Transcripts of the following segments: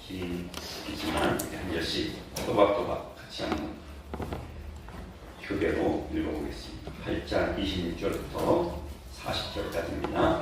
긴 기지만 한 절씩 또박또박 같이 한번 교대로 읽어보겠습니다. 8장 26절부터 40절까지입니다.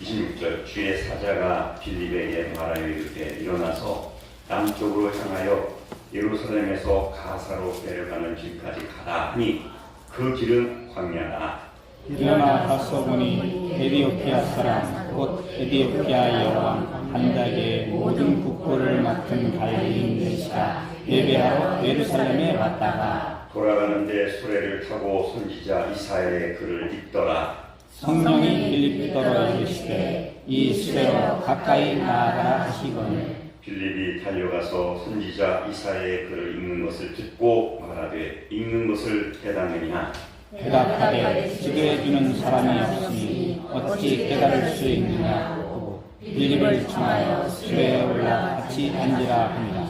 26절 주의 사자가 빌립에게 말하여 이르되 일어나서 남쪽으로 향하여 예루살렘에서 가사로 내려가는 길까지 가라 하니 그 길은 광야다. 일어나 가서 보니 에디오피아 사람 곧 에디오피아 여왕 한닥의 모든 국고를 맡은 갈리인 내시가 예배하러 예루살렘에 왔다가 돌아가는데 수레를 타고 선지자 이사야의 글을 읽더라. 성령이 빌립더러 이르시되 이 수레로 가까이 나아가라 하시거늘 빌립이 달려가서 선지자 이사야의 글을 읽는 것을 듣고 말하되 읽는 것을 깨닫느냐. 대답하되 지도해주는 사람이 없으니 어찌 깨달을 수 있느냐 하고 빌립을 청하여 수레에 올라 같이 앉으라 합니다.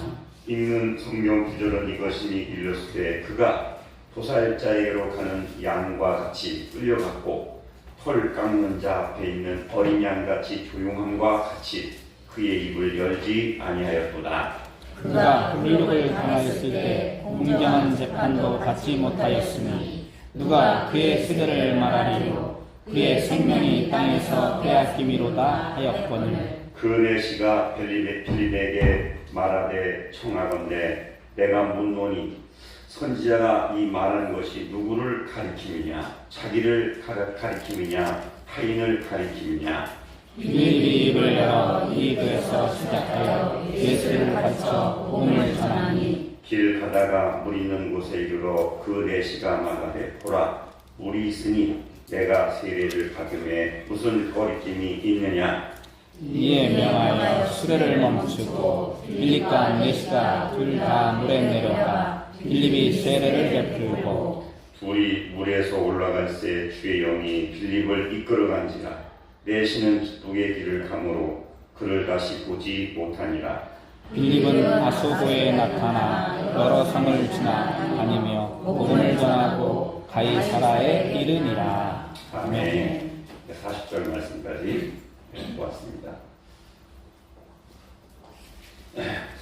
읽는 성경 구절은 이것이니 일렀으되 그가 도살자에게로 가는 양과 같이 끌려갔고 털 깎는 자 앞에 있는 어린 양같이 조용함과 같이 그의 입을 열지 아니하였도다. 그가 불육을 당하였을 때 공정한 재판도 받지 못하였으니 누가 그의 수레를 말하리요 그의 생명이 땅에서 빼앗김이로다 하였거늘 그 내시가 빌립에게 말하되 청하건대 내가 묻노니 선지자가 이 말하는 것이 누구를 가리킴이냐 자기를 가리킴이냐 타인을 가리킴이냐. 빌립이 입을 열어 이 글에서 시작하여 예수를 가르쳐 복음을 전하니 길 가다가 물 있는 곳에 이르러 그 내시가 말하되 보라 물이 있으니 내가 세례를 받음에 무슨 거리낌이 있느냐. 이에 명하여 수레를 멈추고 빌립과 내시가 둘 다 물에 내려가 빌립이 세례를 베풀고 둘이 물에서 올라갈새 주의 영이 빌립을 이끌어간지라. 내시는 기쁘게 길을 가므로 그를 다시 보지 못하니라. 빌립은 아소도에 나타나 여러 성을 지나다니며 복음을 전하고 가이사라에 이르니라. 아멘. 40절 말씀까지 보았습니다.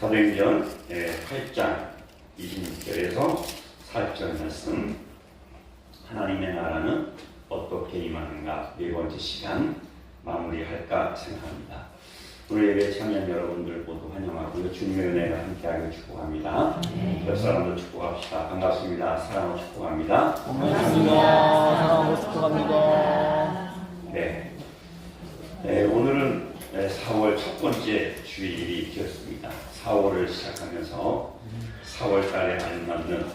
사도행전 8장 26절에서 40절 말씀 하나님의 나라는 어떻게 임하는가 네 번째 시간 마무리할까 생각합니다. 오늘 예배 참여한 여러분들 모두 환영하고요. 주님의 은혜가 함께하길 축복합니다. 옆 사람도 축복합시다. 반갑습니다. 사랑으로 축복합니다. 반갑습니다. 사랑하고 축복합니다. 네. 오늘은 4월 첫 번째 주일이 되었습니다. 4월을 시작하면서 4월 달에 알맞는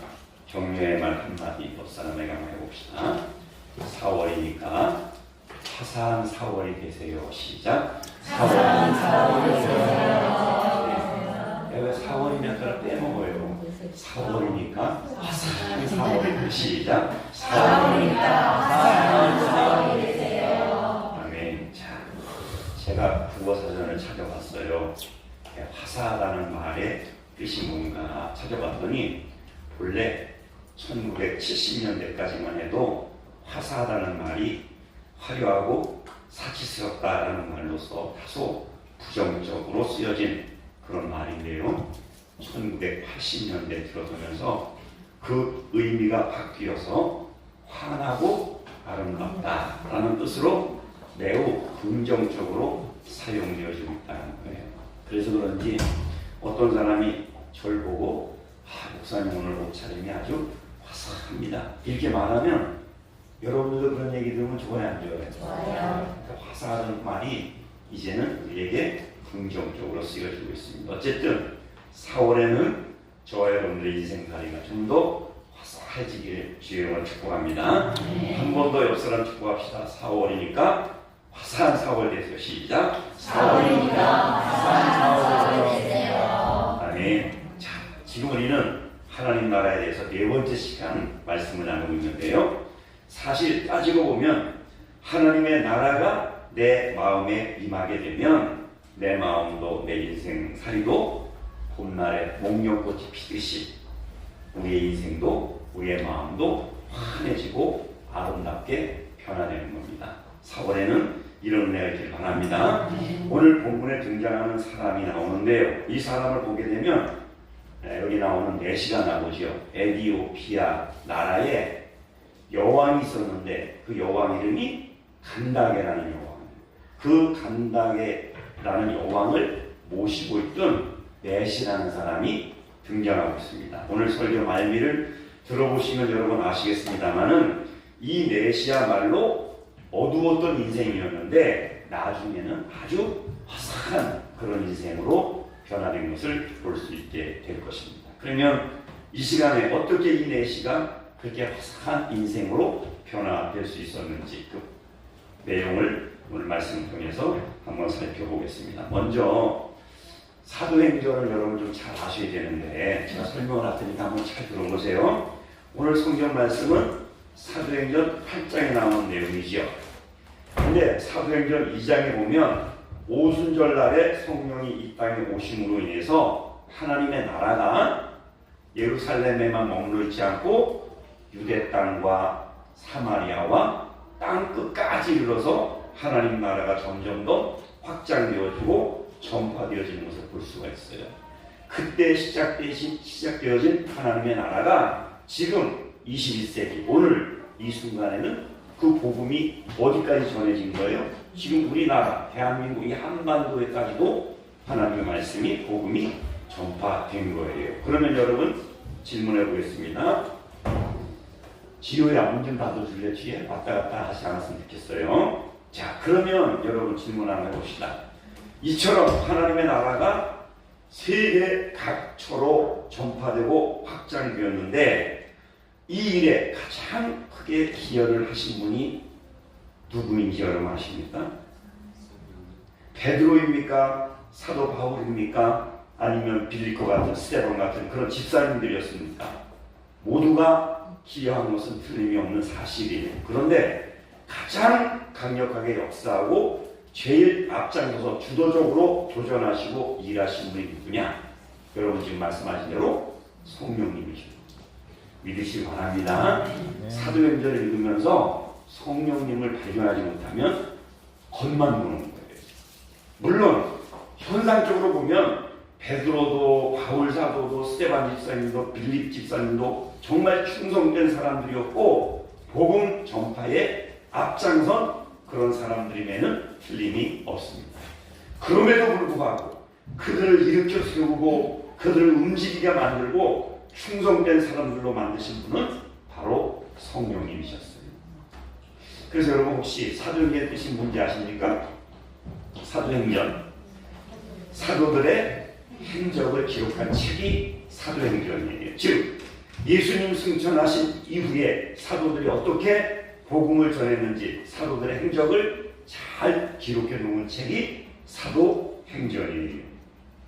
격려의 말 한마디 옆 사람에게 한번 해봅시다. 4월이니까 화사한 4월이 되세요. 시작. 화사한 4월이 되세요. 네. 왜 4월이면 따라 빼먹어요. 4월이니까 화사한 4월이 시작. 4월이니까 화사한 4월이 되세요. 아멘. 자, 제가 국어사전을 찾아봤어요. 화사하다는 말의 뜻이 뭔가 찾아봤더니 본래 1970년대까지만 해도 화사하다는 말이 화려하고 사치스럽다라는 말로서 다소 부정적으로 쓰여진 그런 말인데요. 1980년대 들어서면서 그 의미가 바뀌어서 환하고 아름답다라는 뜻으로 매우 긍정적으로 사용되어지고 있다는 거예요. 그래서 그런지 어떤 사람이 저를 보고 목사님 오늘 옷차림이 아주 화사합니다 이렇게 말하면 여러분들도 그런 얘기 들으면 좋아요 안 좋아요? 좋아요. 그러니까 화사하다는 말이 이제는 우리에게 긍정적으로 쓰여지고 있습니다. 어쨌든 4월에는 저와 여러분들의 인생살이가 좀 더 화사해지길 주님으로 축복합니다. 한 번 더 옆 사람 축복합시다. 4월이니까 화사한 4월 되세요. 시작. 4월이니까 화사한 4월 되세요. 아멘. 자, 지금 우리는 하나님 나라에 대해서 네 번째 시간 말씀을 나누고 있는데요. 사실 따지고 보면 하나님의 나라가 내 마음에 임하게 되면 내 마음도 내 인생살이도 봄날에 목련꽃이 피듯이 우리의 인생도 우리의 마음도 환해지고 아름답게 변화되는 겁니다. 4월에는 이런 은혜가 있길 바랍니다. 오늘 본문에 등장하는 사람이 나오는데요. 이 사람을 보게 되면 여기 나오는 내시가 나오죠. 에디오피아 나라에 여왕이 있었는데 그 여왕 이름이 간다게라는 여왕. 그 간다게라는 여왕을 모시고 있던 내시라는 사람이 등장하고 있습니다. 오늘 설교 말미를 들어보시면 여러분 아시겠습니다만은 이 내시야말로 어두웠던 인생이었는데 나중에는 아주 화사한 그런 인생으로 변화된 것을 볼 수 있게 될 것입니다. 그러면 이 시간에 어떻게 이 내시가 그렇게 화사한 인생으로 변화될 수 있었는지 그 내용을 오늘 말씀을 통해서 한번 살펴보겠습니다. 먼저 사도행전을 여러분 좀 잘 아셔야 되는데 제가 설명을 할 테니까 한번 잘 들어보세요. 오늘 성경 말씀은 사도행전 8장에 나오는 내용이지요. 근데 사도행전 2장에 보면 오순절 날에 성령이 이 땅에 오심으로 인해서 하나님의 나라가 예루살렘에만 머물러 있지 않고 유대 땅과 사마리아와 땅 끝까지 이르러서 하나님 나라가 점점 더 확장되어지고 전파되어지는 것을 볼 수가 있어요. 그때 시작되어진 하나님의 나라가 지금 21세기 오늘 이 순간에는 그 복음이 어디까지 전해진 거예요? 지금 우리나라 대한민국 이 한반도에까지도 하나님의 말씀이 복음이 전파된 거예요. 그러면 여러분 질문해 보겠습니다. 지효야 문 좀 닫아줄래? 뒤에 왔다 갔다 하지 않았으면 좋겠어요. 자, 그러면 여러분 질문 한번 해봅시다. 이처럼 하나님의 나라가 세계 각처로 전파되고 확장되었는데 이 일에 가장 크게 기여를 하신 분이 누구인지 여러분 아십니까? 베드로입니까? 사도 바울입니까? 아니면 빌립보 같은 스데반 같은 그런 집사님들이었습니까? 모두가 기여한 것은 틀림이 없는 사실이에요. 그런데 가장 강력하게 역사하고 제일 앞장서서 주도적으로 도전하시고 일하신 분이 누구냐? 여러분 지금 말씀하신 대로 성령님이십니다. 믿으시기 바랍니다. 사도행전을 읽으면서 성령님을 발견하지 못하면 겉만 보는 거예요. 물론 현상적으로 보면 베드로도 바울 사도도 스데반 집사님도 빌립 집사님도 정말 충성된 사람들이었고 복음 전파에 앞장선 그런 사람들임에는 틀림이 없습니다. 그럼에도 불구하고 그들을 일으켜 세우고 그들을 움직이게 만들고 충성된 사람들로 만드신 분은 바로 성령님이셨어요. 그래서 여러분 혹시 사도행전의 뜻이 뭔지 아십니까? 사도행전, 사도들의 행적을 기록한 책이 사도행전이에요. 즉 예수님 승천하신 이후에 사도들이 어떻게 복음을 전했는지 사도들의 행적을 잘 기록해 놓은 책이 사도행전이에요.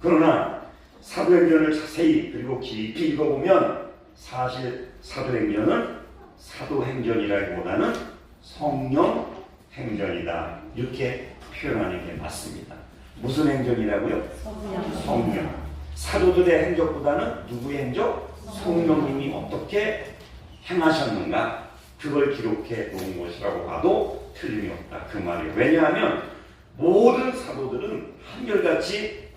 그러나 사도행전을 자세히 그리고 깊이 읽어보면 사실 사도행전은 사도행전이라기보다는 성령행전이다 이렇게 표현하는 게 맞습니다. 무슨 행전이라고요? 성령. 사도들의 행적보다는 누구의 행적? 성령님이 어떻게 행하셨는가 그걸 기록해 놓은 것이라고 봐도 틀림이 없다 그 말이에요. 왜냐하면 모든 사도들은 한결같이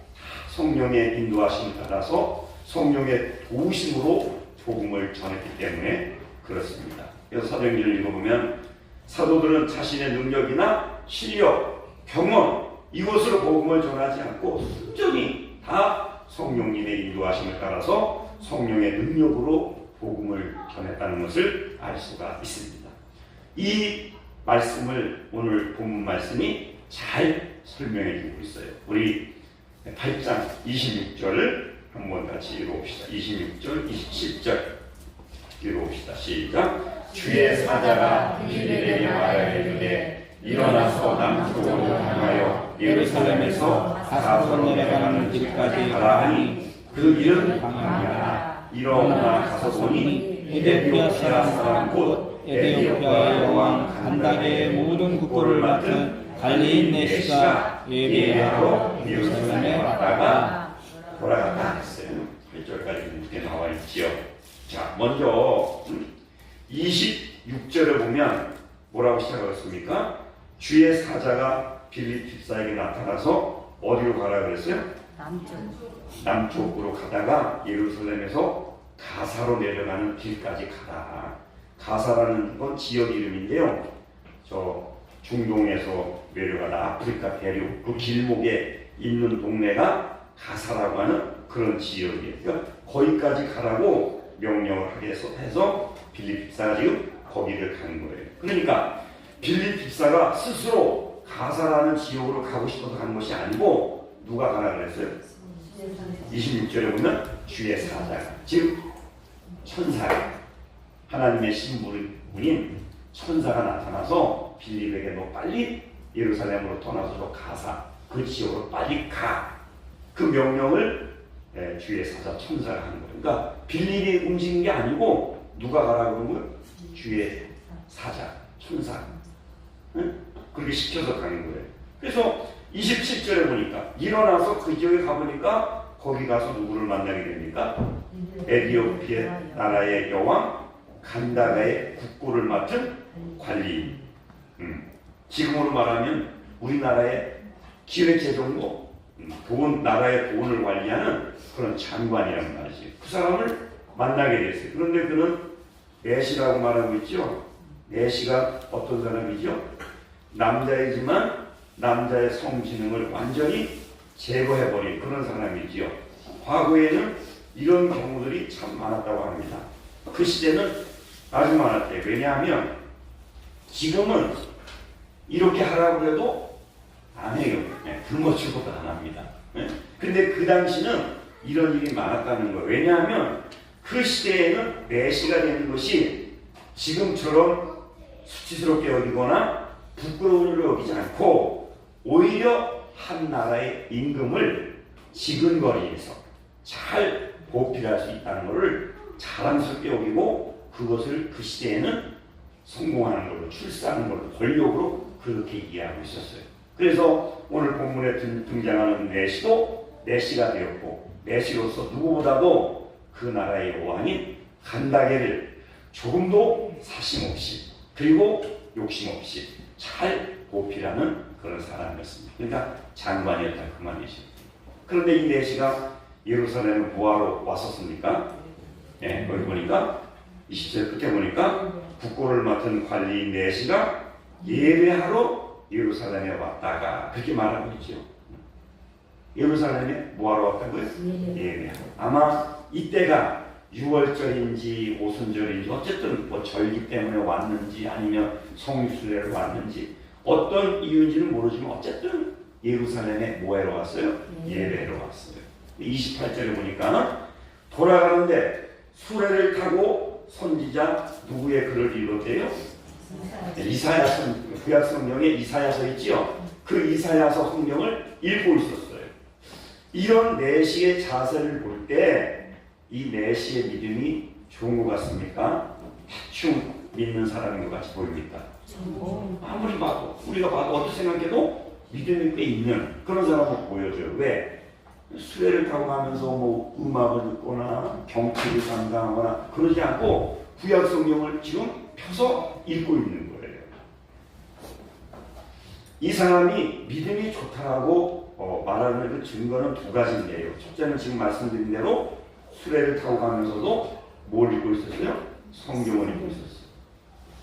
성령의 인도하심을 따라서 성령의 도우심으로 복음을 전했기 때문에 그렇습니다. 그래서 사도행전을 읽어보면 사도들은 자신의 능력이나 실력, 경험 이것으로 복음을 전하지 않고 순전히 다 성령님의 인도하심을 따라서 성령의 능력으로 복음을 전했다는 것을 알 수가 있습니다. 이 말씀을 오늘 본문 말씀이 잘 설명해 주고 있어요. 우리 8장 26절을 한번 같이 읽어봅시다. 26절, 27절 읽어봅시다. 시작. 주의 사자가 그들에게 말하기를 일어나서 남쪽으로 향하여 예루살렘에서 가서 내려가는 길까지 가라 하니 그 길은 광야라. 일어나 가서 보니 에티오피아 사람 곧 에티오피아의 여왕 간다게의 모든 국고를 맡은 갈리인 내시가 예배하러 예루살렘에 왔다가 돌아갔다 했어요. 8절까지 이렇게 나와 있지요. 자, 먼저 26절에 보면 뭐라고 시작하겠습니까? 주의 사자가 빌립 집사에게 나타나서 어디로 가라 그랬어요? 남쪽으로 가다가 예루살렘에서 가사로 내려가는 길까지 가라. 가사라는 건 지역 이름인데요. 저 중동에서 내려가다 아프리카 대륙 그 길목에 있는 동네가 가사라고 하는 그런 지역이에요. 그러니까 거기까지 가라고 명령을 하게 해서 빌립 집사가 지금 거기를 간 거예요. 그러니까 빌립 집사가 스스로 가사라는 지역으로 가고 싶어서 간 것이 아니고 누가 가라 그랬어요? 26절에 보면 주의 사자가, 즉 천사가, 하나님의 신부인 천사가 나타나서 빌립에게 너 빨리 예루살렘으로 떠나서 저 가사 그 지역으로 빨리 가. 그 명령을 주의 사자 천사가 하는 거예요. 그러니까 빌립이 움직인 게 아니고 누가 가라고 그런 거예요? 주의 사자 천사. 응? 그렇게 시켜서 가는 거예요. 그래서 27절에 보니까 일어나서 그 지역에 가보니까 거기 가서 누구를 만나게 됩니까? 에디오피아 나라의 여왕 간다가의 국고를 맡은 관리인. 지금으로 말하면 우리나라의 기획재정부, 나라의 돈을 관리하는 그런 장관이란 말이지. 그 사람을 만나게 됐어요. 그런데 그는 내시라고 말하고 있죠. 내시가 어떤 사람이죠? 남자이지만 남자의 성지능을 완전히 제거해버린 그런 사람이지요. 과거에는 이런 경우들이 참 많았다고 합니다. 그 시대는 아주 많았대요. 왜냐하면 지금은 이렇게 하라고 해도 안 해요. 굶어 죽어도 안 합니다. 근데 그 당시는 이런 일이 많았다는 거예요. 왜냐하면 그 시대에는 내시가 되는 것이 지금처럼 수치스럽게 여기거나 부끄러운 일로 여기지 않고 오히려 한 나라의 임금을 지근거리에서 잘 보필할 수 있다는 것을 자랑스럽게 여기고 그것을 그 시대에는 성공하는 걸로, 출세하는 걸로, 권력으로 그렇게 이해하고 있었어요. 그래서 오늘 본문에 등장하는 내시도 내시가 되었고, 내시로서 누구보다도 그 나라의 왕인 간다게를 조금도 사심없이 그리고 욕심없이 잘 보필하는 그런 사람이었습니다. 그러니까 장관이었다 그 말이죠. 그런데 이 내시가 예루살렘을 뭐하러 왔었습니까? 여기 보니까 20절 끝에 보니까 국고를 맡은 관리인 내시가 예배하러 예루살렘에 왔다가 그렇게 말하고 있죠. 예루살렘에 뭐하러 왔다고요? 예배하러. 아마 이때가 6월절인지 오순절인지 어쨌든 뭐 절기 때문에 왔는지 아니면 성유순례를 왔는지 어떤 이유인지는 모르지만 어쨌든 예루살렘에 뭐하러 왔어요? 예배하러 왔어요. 28절에 보니까 돌아가는데 수레를 타고 선지자 누구의 글을 읽었대요? 이사야서, 구약 성경에 이사야서 있지요. 그 이사야서 성경을 읽고 있었어요. 이런 내시의 자세를 볼 때 이 내시의 믿음이 좋은 것 같습니까? 대충 믿는 사람인 것 같이 보입니까? 아무리 봐도 우리가 봐도 어떻게 생각해도 믿음이 꽤 있는 그런 사람을 보여줘요. 왜? 수레를 타고 가면서 뭐 음악을 듣거나 경치를 감상하거나 그러지 않고 구약 성경을 지금 펴서 읽고 있는 거예요. 이 사람이 믿음이 좋다라고 말하는 그 증거는 두 가지인데요. 첫째는 지금 말씀드린 대로 수레를 타고 가면서도 뭘 읽고 있었어요? 성경을 읽고 있었어요.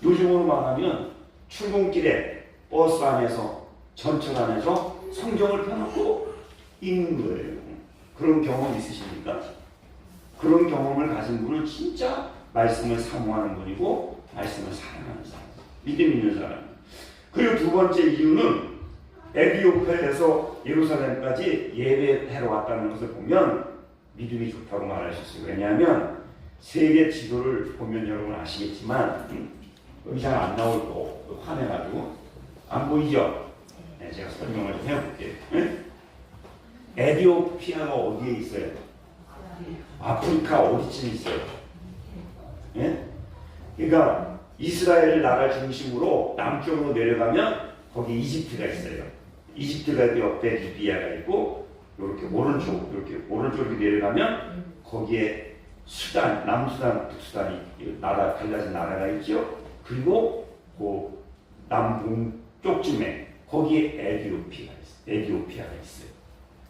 요즘으로 말하면 출근길에 버스 안에서 전철 안에서 성경을 펴놓고 읽는 거예요. 그런 경험 있으십니까? 그런 경험을 가진 분은 진짜 말씀을 사모하는 분이고 말씀을 사랑하는 사람, 믿음 있는 사람. 그리고 두 번째 이유는 에디오피아에서 예루살렘까지 예배하러 왔다는 것을 보면 믿음이 좋다고 말할 수 있어요. 왜냐하면 세계 지도를 보면 여러분 아시겠지만 여기 잘 안 나올 거 화내가지고 안 보이죠? 네, 제가 설명을 좀 해볼게요. 네? 에디오피아가 어디에 있어요? 아프리카 어디쯤 있어요? 네? 그러니까 이스라엘 나라 중심으로 남쪽으로 내려가면 거기 이집트가 있어요. 이집트가 옆에 리비아가 있고 이렇게 오른쪽으로 내려가면 거기에 수단, 남수단, 북수단이 갈라진 나라가 있죠. 그리고 그 남동쪽쯤에 거기에 에디오피아가 있어요.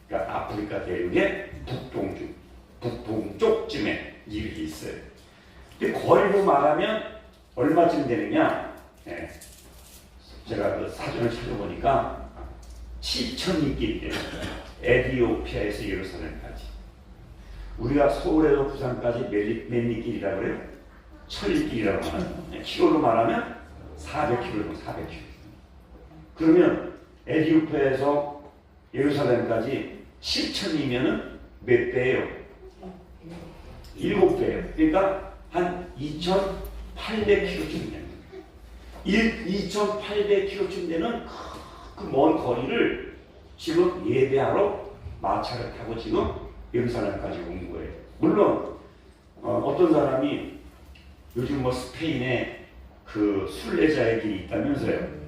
그러니까 아프리카 대륙의 북동쪽쯤에 이렇게 있어요. 근데 거리로 말하면 얼마쯤 되느냐? 네. 제가 그 사전을 찾아보니까 7,000리 길이 돼요. 에디오피아에서 예루살렘까지. 우리가 서울에서 부산까지 몇 리 길이라고 그래요? 1,000리 길이라고 하나요? 키로로 말하면 400km, 400km. 그러면 에디오피아에서 예루살렘까지 7,000이면은 몇 배예요? 7배예요. 그러니까 한 2,800km쯤 됩니다. 2,800km쯤 되는 그 먼 거리를 지금 예배하러 마차를 타고 지금 예루살렘까지 온 거예요. 물론 어떤 사람이 요즘 뭐 스페인에 그 순례자의 길이 있다면서요.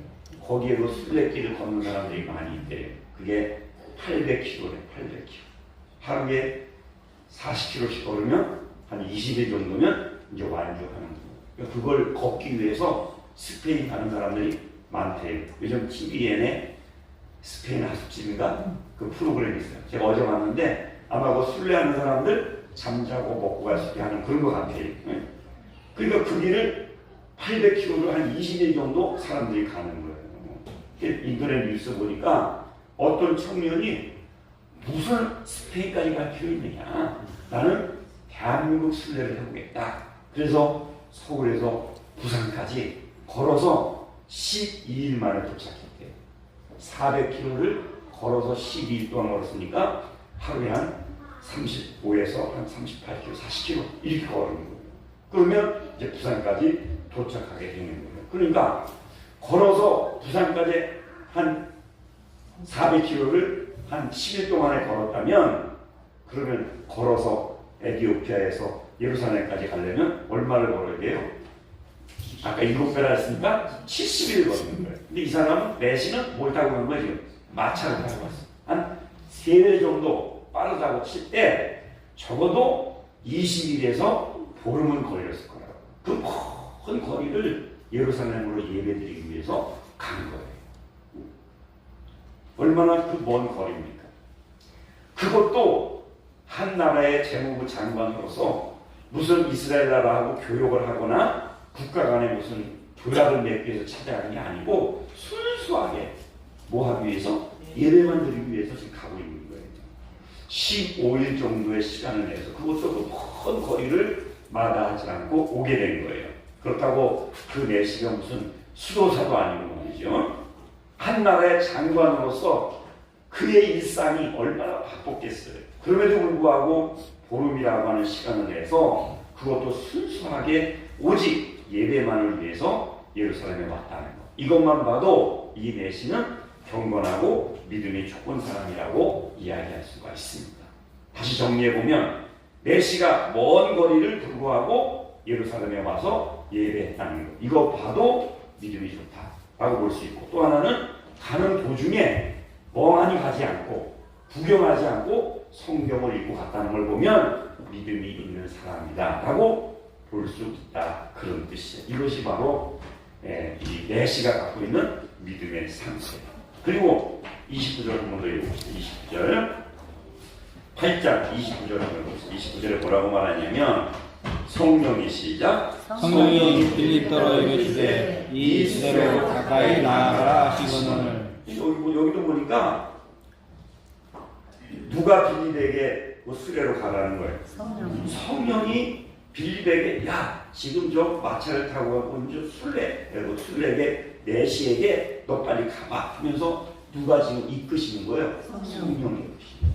거기에 그 순례길을 걷는 사람들이 많이 있대요. 그게 800km래, 800km. 하루에 40km씩 걸으면 한 20일 정도면 이제 완주하는 거예요. 그걸 걷기 위해서 스페인 가는 사람들이 많대요. 요즘 TVN에 스페인 하숙집인가 그 프로그램이 있어요. 제가 어제 봤는데 아마 그 순례하는 사람들 잠자고 먹고 갈 수 있게 하는 그런 것 같아요. 그러니까 그 길을 800km를 한 20일 정도 사람들이 가는 거예요. 인터넷 뉴스 보니까 어떤 청년이 무슨 스페인까지 갈 필요 있느냐. 나는 대한민국 순례를 해보겠다. 그래서 서울에서 부산까지 걸어서 12일 만에 도착했대요. 400km를 걸어서 12일 동안 걸었으니까 하루에 한 35에서 한 38km, 40km 이렇게 걸는 거예요. 그러면 이제 부산까지 도착하게 되는 거예요. 그러니까 걸어서 부산까지 한 400km를 한 10일 동안에 걸었다면 그러면 걸어서 에디오피아에서 예루살렘까지 가려면 얼마를 걸어야 돼요? 아까 7배라 했으니까 70일 걷는 거예요. 근데 이 사람은 내시는 뭘 타고 가는 거예요? 지금 마차를 타고 갔어요. 한 3배 정도 빠르다고 칠 때 적어도 20일에서 보름은 걸렸을 거라고. 그 큰 거리를 예루살렘으로 예배드리기 위해서 간 거예요. 얼마나 그 먼 거리입니까? 그것도 한 나라의 재무부 장관으로서 무슨 이스라엘 나라하고 교역을 하거나 국가 간에 무슨 조약을 맺기 위해서 찾아가는 게 아니고 순수하게 뭐 하기 위해서? 예배만 드리기 위해서 지금 가고 있는 거예요. 15일 정도의 시간을 내서 그것도 큰 거리를 마다하지 않고 오게 된 거예요. 그렇다고 그 내시가 무슨 수도사도 아니고 말이죠. 한 나라의 장관으로서 그의 일상이 얼마나 바빴겠어요. 그럼에도 불구하고 보름이라고 하는 시간을 내서 그것도 순수하게 오직 예배만을 위해서 예루살렘에 왔다는 것. 이것만 봐도 이 내시는 경건하고 믿음이 좋은 사람이라고 이야기할 수가 있습니다. 다시 정리해보면 내시가 먼 거리를 불구하고 예루살렘에 와서 예배했다는 것. 이거 봐도 믿음이 좋다라고 볼 수 있고, 또 하나는 가는 도중에 멍하니 가지 않고 구경하지 않고 성경을 읽고 갔다는 걸 보면 믿음이 있는 사람이다 라고 볼 수 있다, 그런 뜻이에요. 이것이 바로 이 내시가 갖고 있는 믿음의 상태예요. 그리고 29절 한 번 더 읽어보세요. 29절 8장 29절 한번 읽어보세요. 29절에 뭐라고 말하냐면 성령이 시작. 성령이 빌립더로 이르시되 이 시대로 가까이 나아가라 하시거늘. 여기도 보니까 누가 빌립에게 수레로 가라는 거예요? 성령이 빌립에게 야 지금 저 마차를 타고 가고 이제 술래에게 내시에게 너 빨리 가봐 하면서 누가 지금 이끄시는 거예요? 성령이 이끄시는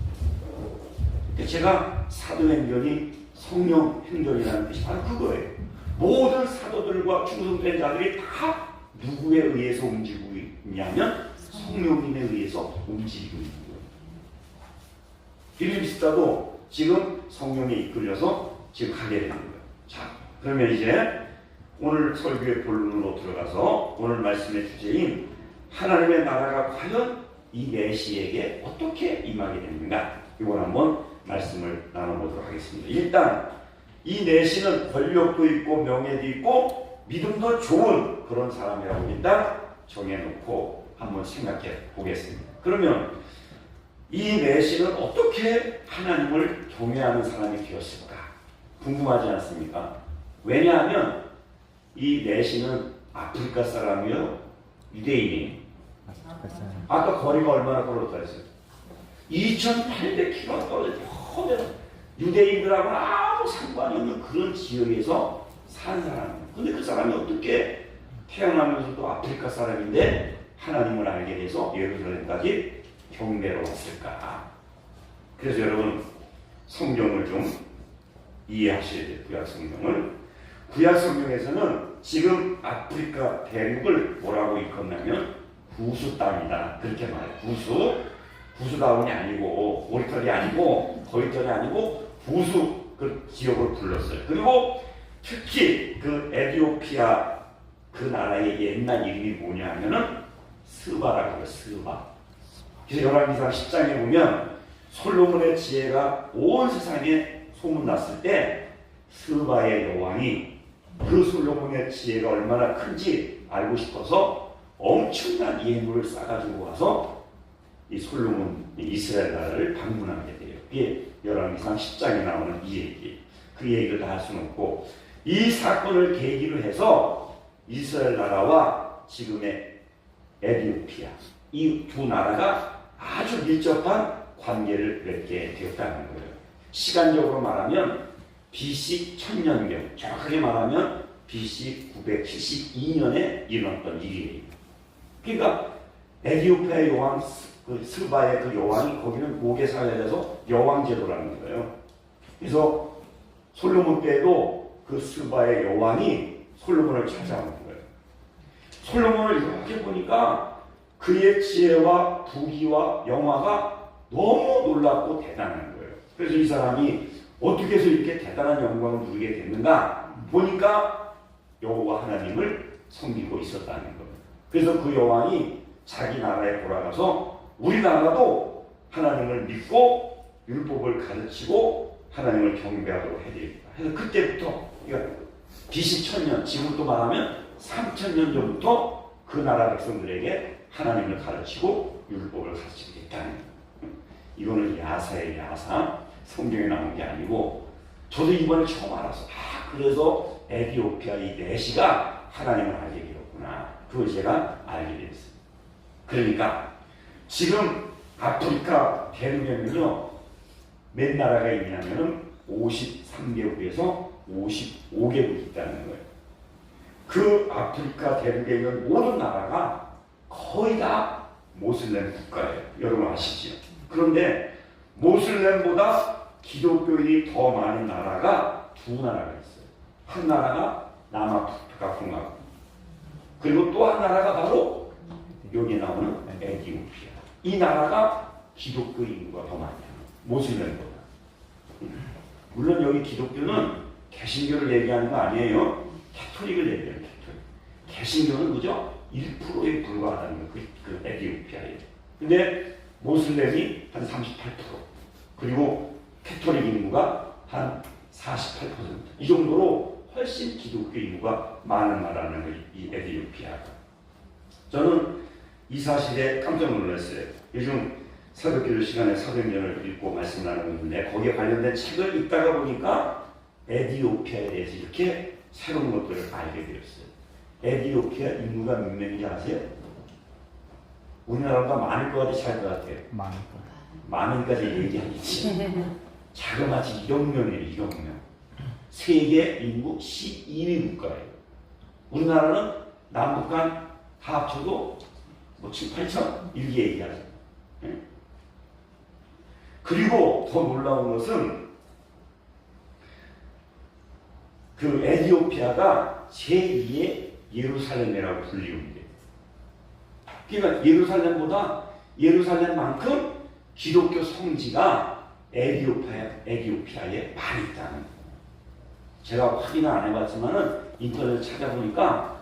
거예요. 제가 사도행전이 성령 행전이라는 뜻이 바로 그거예요. 모든 사도들과 충성된 자들이 다 누구에 의해서 움직이고 있냐면 성령님에 의해서 움직이고 있는 거예요. 빌립 집사도 지금 성령에 이끌려서 지금 가게 되는 거예요. 자, 그러면 이제 오늘 설교의 본론으로 들어가서 오늘 말씀의 주제인 하나님의 나라가 과연 이 내시에게 어떻게 임하게 되는가, 이걸 한번 말씀을 나눠보도록 하겠습니다. 일단 이 내시는 권력도 있고 명예도 있고 믿음도 좋은 그런 사람이라고 일단 정해놓고 한번 생각해 보겠습니다. 그러면 이 내시는 어떻게 하나님을 경외하는 사람이 되었을까? 궁금하지 않습니까? 왜냐하면 이 내시는 아프리카 사람이요, 유대인이. 아까 거리가 얼마나 걸었다 했어요? 2,800km 떨어져 유대인들하고는 아무 상관이 없는 그런 지역에서 산 사람이에요. 근데 그 사람이 어떻게 태어나면서도 아프리카 사람인데 하나님을 알게 돼서 예루살렘까지 경배로 왔을까? 그래서 여러분 성경을 좀 이해하셔야 돼요. 구약 성경을. 구약 성경에서는 지금 아프리카 대륙을 뭐라고 일컫냐면 구수 땅이다. 그렇게 말해요. 구수다운이 아니고 오리털이 아니고 거리털이 아니고 구수 그 지역을 불렀어요. 그리고 특히 그 에티오피아 그 나라의 옛날 이름이 뭐냐 하면은 스바라고 해요. 스바. 그래서 열왕기상 10장에 보면 솔로몬의 지혜가 온 세상에 소문났을 때 스바의 여왕이 그 솔로몬의 지혜가 얼마나 큰지 알고 싶어서 엄청난 예물을 싸가지고 와서 이 솔로몬 이스라엘 나라를 방문하게 돼요. 이게 열왕기상 10장에 나오는 이 얘기. 그 얘기를 다 할 수는 없고 이 사건을 계기로 해서 이스라엘 나라와 지금의 에티오피아 이 두 나라가 아주 밀접한 관계를 맺게 되었다는 거예요. 시간적으로 말하면 BC 1000년경, 정확하게 말하면 BC 972년에 일어났던 일이에요. 그러니까 에티오피아의 여왕 그 스바의 그 여왕이 거기는 고개 사회에서 여왕 제도라는 거예요. 그래서 솔로몬 때도 그 스바의 여왕이 솔로몬을 찾아오는 거예요. 솔로몬을 이렇게 보니까 그의 지혜와 부귀와 영화가 너무 놀랍고 대단한 거예요. 그래서 이 사람이 어떻게 해서 이렇게 대단한 영광을 누리게 됐는가 보니까 여호와 하나님을 섬기고 있었다는 거예요. 그래서 그 여왕이 자기 나라에 돌아가서 우리나라도 하나님을 믿고 율법을 가르치고 하나님을 경배하도록 해야 되겠다. 그래서 그때부터 그러니까 BC 1000년, 지금부터 말하면 3000년 전부터 그 나라 백성들에게 하나님을 가르치고 율법을 가르치겠다는 거예요. 이거는 야사의 야사, 성경에 나온 게 아니고 저도 이번에 처음 알았어요. 그래서 에티오피아 이 내시가 하나님을 알게 되었구나. 그걸 제가 알게 됐어요. 그러니까 지금 아프리카 대륙에는요 몇 나라가 있냐면은 53개국에서 55개국이 있다는 거예요. 그 아프리카 대륙에 있는 모든 나라가 거의 다 모슬렘 국가예요. 여러분 아시죠? 그런데 모슬렘보다 기독교인이 더 많은 나라가 두 나라가 있어요. 한 나라가 남아프리카 공화국, 그리고 또 한 나라가 바로 여기 나오는 에티오피아. 이 나라가 기독교 인구가 더 많아요. 모슬렘보다. 물론 여기 기독교는 개신교를 얘기하는 거 아니에요. 캐토릭을 얘기해요. 캐토릭. 개신교는 그죠? 1%에 불과하다는 거예요. 그 에티오피아에. 근데 모슬렘이 한 38%, 그리고 캐토릭 인구가 한 48%. 이 정도로 훨씬 기독교 인구가 많은 나라라는 거예요. 이 에티오피아가. 저는 이 사실에 깜짝 놀랐어요. 요즘 새벽기도 시간에 사도행전을 읽고 말씀 나누고 있는데 거기에 관련된 책을 읽다가 보니까 에티오피아에 대해서 이렇게 새로운 것들을 알게 되었어요. 에티오피아 인구가 몇 명인지 아세요? 우리나라보다 많을 것 같아, 작을 것 같아요? 많으니까 얘기하겠지. 자그마치 1억 명이에요, 1억 명. 세계 인구 12위 국가예요. 우리나라는 남북한 다 합쳐도 뭐 7, 8천 이렇게 얘기하죠. 그리고 더 놀라운 것은 그 에티오피아가 제2의 예루살렘이라고 불리는데, 그러니까 예루살렘만큼 기독교 성지가 에티오피아에 많이 있다는 거예요. 제가 확인을 안 해봤지만은 인터넷 찾아보니까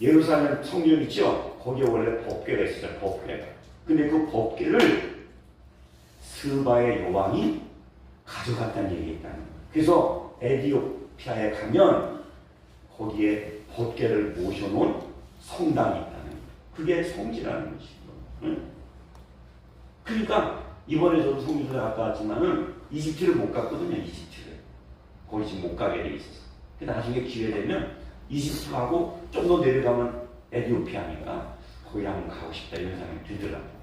예루살렘 성경 있죠? 거기에 원래 법궤가 있어요. 법궤가. 근데 그 법궤를 스바의 여왕이 가져갔다는 얘기가 있다는 거예요. 그래서 에티오피아에 가면 거기에 법궤를 모셔놓은 성당이 있다는 거예요. 그게 성지라는 것이고. 응? 그러니까 이번에 저도 성지를 갔다 왔지만은 이집트를 못 갔거든요. 이집트를 거기 지금 못 가게 돼 있어서. 나중에 기회 되면 이집트 가고 좀 더 내려가면 에티오피아니까 거기 한번 가고 싶다 이런 생각이 들더라고요.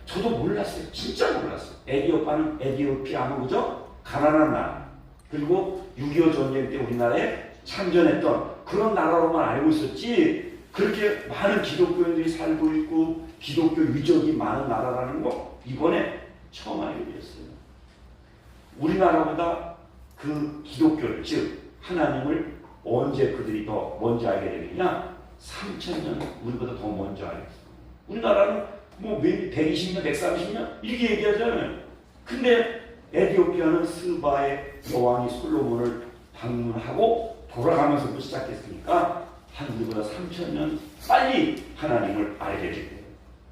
저도 몰랐어요. 진짜 몰랐어요. 에티오피아 하면 그죠? 가난한 나라. 그리고 6.25 전쟁 때 우리나라에 참전했던 그런 나라로만 알고 있었지, 그렇게 많은 기독교인들이 살고 있고 기독교 유적이 많은 나라라는 거 이번에 처음 알게 되었어요. 우리나라보다 그 기독교를, 즉 하나님을 언제 그들이 더 먼저 알게 되느냐? 3000년 우리보다 더 먼저 알게 됐어요. 우리나라는 뭐 120년, 130년 이렇게 얘기하잖아요. 근데 에티오피아는 스바의 여왕이 솔로몬을 방문하고 돌아가면서부터 시작했으니까 한 우리보다 3000년 빨리 하나님을 알게 됐대요.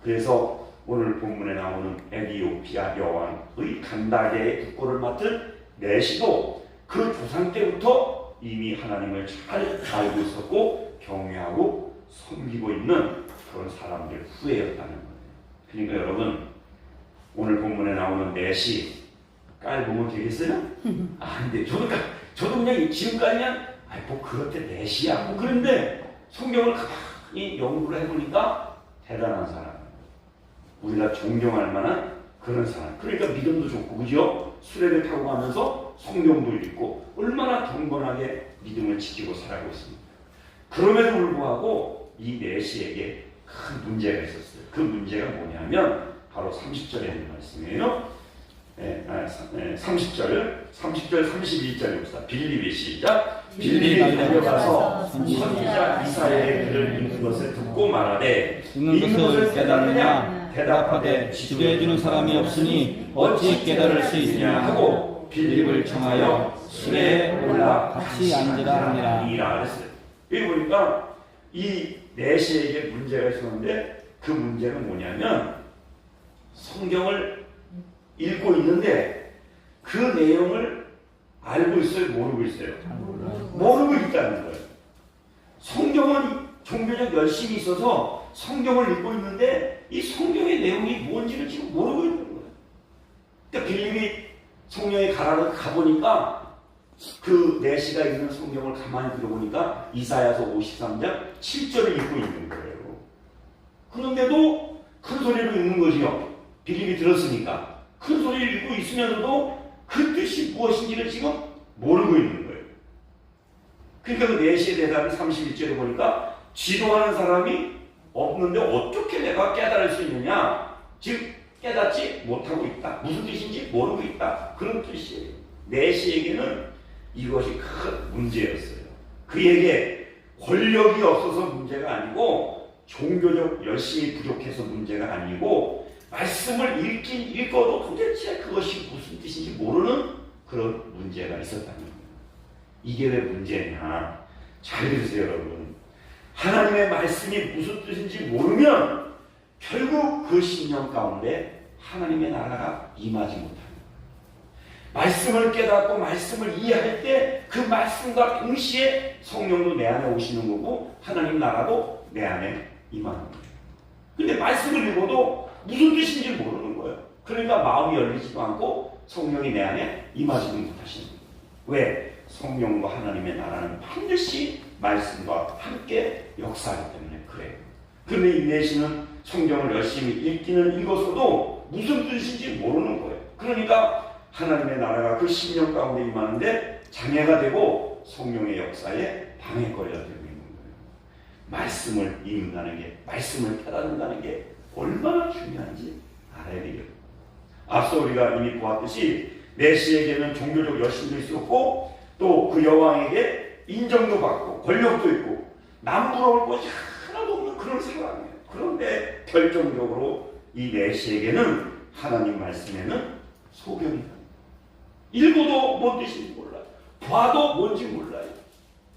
그래서 오늘 본문에 나오는 에티오피아 여왕의 간다게의 국고를 맡은 내시도 그 조상 때부터 이미 하나님을 잘 알고 있었고 경외하고 섬기고 있는 그런 사람들 후예였다는 거예요. 그러니까 여러분, 오늘 본문에 나오는 내시 깔보면 되겠어요? 근데 저도 그냥 지금까지는 뭐 그렇대 내시야 뭐 그런데 성경을 가만히 연구를 해보니까 대단한 사람, 우리가 존경할 만한 그런 사람. 그러니까 믿음도 좋고 그죠? 수레를 타고 가면서 성경도 읽고 얼마나 경건하게 믿음을 지키고 살아가고 있습니다. 그럼에도 불구하고 이 내시에게 큰 문제가 있었어요. 그 문제가 뭐냐면 바로 30절에 있는 말씀이에요. 30절 31절 봅시다. 빌립이 시작. 빌립이 달려가서 선지자 이사야의 글을 읽는 것을 듣고 말하되 읽는 것을 깨달느냐? 대답하되 지도해주는 사람이 없으니 어찌 깨달을 수 있느냐 하고 빌립을 청하여 수레에 올라 같이 앉으라 하니라. 여기 보니까 이 내시에게 문제가 있었는데 그 문제는 뭐냐면 성경을 읽고 있는데 그 내용을 알고 있어요? 모르고 있어요? 모르고 있다는 거예요. 성경은 종교적 열심이 있어서 성경을 읽고 있는데 이 성경의 내용이 뭔지를 지금 모르고 있는 거예요. 그러니까 빌립이 성령의 가라를 가보니까 그 내시가 읽는 성경을 가만히 들어보니까 이사야서 53장 7절을 읽고 있는 거예요. 그런데도 큰 소리로 읽는 거지요. 빌립이 들었으니까. 큰 소리를 읽고 있으면서도 그 뜻이 무엇인지를 지금 모르고 있는 거예요. 그러니까 그 내시의 대답이 31절에 보니까 지도하는 사람이 없는데 어떻게 내가 깨달을 수 있느냐? 즉 깨닫지 못하고 있다. 무슨 뜻인지 모르고 있다. 그런 뜻이에요. 내시에게는 이것이 큰 문제였어요. 그에게 권력이 없어서 문제가 아니고 종교적 열심이 부족해서 문제가 아니고 말씀을 읽긴 읽어도 도대체 그것이 무슨 뜻인지 모르는 그런 문제가 있었다는 거예요. 이게 왜 문제냐? 잘 들으세요, 여러분. 하나님의 말씀이 무슨 뜻인지 모르면 결국 그 신령 가운데 하나님의 나라가 임하지 못합니다. 말씀을 깨닫고 말씀을 이해할 때 그 말씀과 동시에 성령도 내 안에 오시는 거고 하나님 나라도 내 안에 임하는 거예요. 근데 말씀을 읽어도 무슨 뜻인지 모르는 거예요. 그러니까 마음이 열리지도 않고 성령이 내 안에 임하지도 못하시는 거예요. 왜? 성령과 하나님의 나라는 반드시 말씀과 함께 역사하기 때문에 그래요. 그런데 이 내시는 성경을 열심히 읽기는 읽어서도 무슨 뜻인지 모르는 거예요. 그러니까 하나님의 나라가 그 신령 가운데 임하는데 장애가 되고 성령의 역사에 방해거리가 되고 있는 거예요. 말씀을 읽는다는 게, 말씀을 깨닫는다는 게 얼마나 중요한지 알아야 되겠죠. 앞서 우리가 이미 보았듯이 내시에게는 종교적 열심도 있었고 또 그 여왕에게 인정도 받고 권력도 있고 남부러울 것이 하나도 없는 그런 사람이에요. 그런데 결정적으로 이 내시에게는 하나님 말씀에는 소견이 읽어도 뭔 뜻인지 몰라요. 봐도 뭔지 몰라요.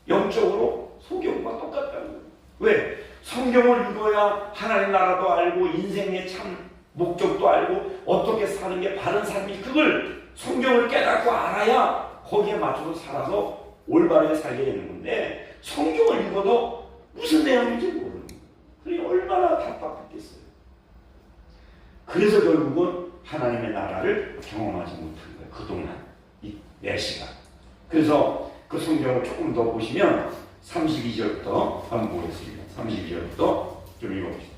영적으로 소경과 똑같다는 거예요. 왜? 성경을 읽어야 하나님 나라도 알고 인생의 참 목적도 알고 어떻게 사는 게 바른 삶이, 그걸 성경을 깨닫고 알아야 거기에 맞춰서 살아서 올바르게 살게 되는 건데 성경을 읽어도 무슨 내용인지 모르는 거예요. 그러니 얼마나 답답했겠어요. 그래서 결국은 하나님의 나라를 경험하지 못한 거예요. 그동안 이 메시가. 그래서 그 성경을 조금 더 보시면 32절부터 한번 보겠습니다. 32절부터 좀 읽어봅시다.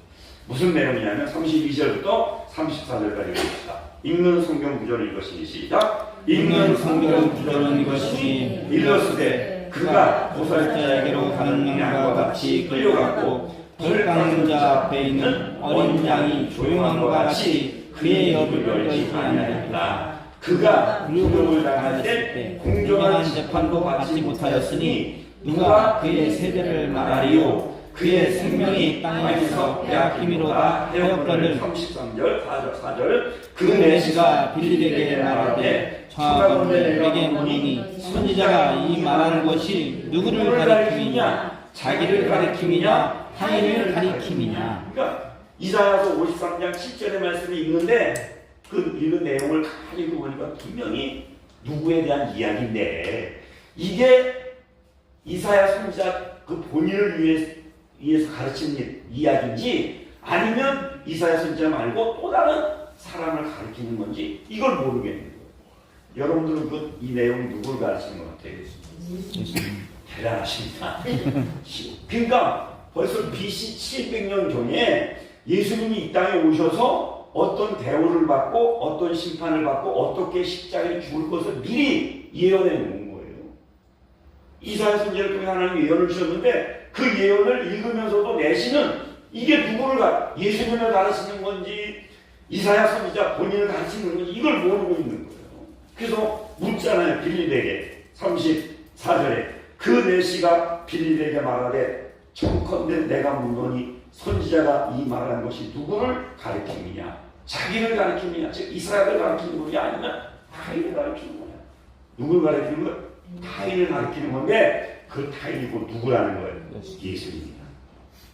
무슨 내용이냐면 32절부터 34절까지 읽읍시다. 읽는 성경 구절은 이것이니 시작. 읽는 성경 구절은 이것이니 일렀으되 그가 도살자에게로 가는 양과 같이 끌려갔고 덜 깎는 자 앞에 있는 어린 양이 조용함과 같이 그의 옆을 열지 아니하였다. 그가 불용을 당할 때 공정한 재판도 받지 못하였으니 누가 그의 세대를 말하리요. 그의 생명이 땅에서 빼앗김이로다 하였거늘. 33절 4절 그 메시가 빌립에게 말하되 청하건대 내게 문이니 선지자가 이 말하는 것이 누구를 가리킴이냐 자기를 가리킴이냐 타인을 가리킴이냐. 그러니까 이사야서 53장 7절의 말씀을 읽는데 그 읽은 내용을 가지고 보니까 분명히 누구에 대한 이야기인데 이게 이사야 선지자 그 본인을 위해서 가르치는 이야기인지 아니면 이사야 선지자 말고 또 다른 사람을 가르치는 건지 이걸 모르겠는 거예요. 여러분들은 이 내용이 누구를 가르치는 것 같아요? 대단하십니다. 그러니까 벌써 BC 700년 전에 예수님이 이 땅에 오셔서 어떤 대우를 받고 어떤 심판을 받고 어떻게 십자가에 죽을 것을 미리 예언해 놓은 거예요. 이사야 선지자를 통해 하나님이 예언을 주셨는데 그 예언을 읽으면서도 내시는 이게 누구를 예수님을 가르치는 건지 이사야 선지자 본인을 가르치는 건지 이걸 모르고 있는 거예요. 그래서 묻잖아요. 빌립에게 34절에 그 내시가 빌립에게 말하되 청컨대 내가 묻노니 선지자가 이 말한 것이 누구를 가르치느냐 자기를 가르치느냐 즉 이스라엘을 가르치는 거냐 아니면 타인을 가르치는 거냐. 누구를 가르치는 거야? 타인을 가르치는 건데 그 타인이 곧 누구라는 거예요? 예수님입니다.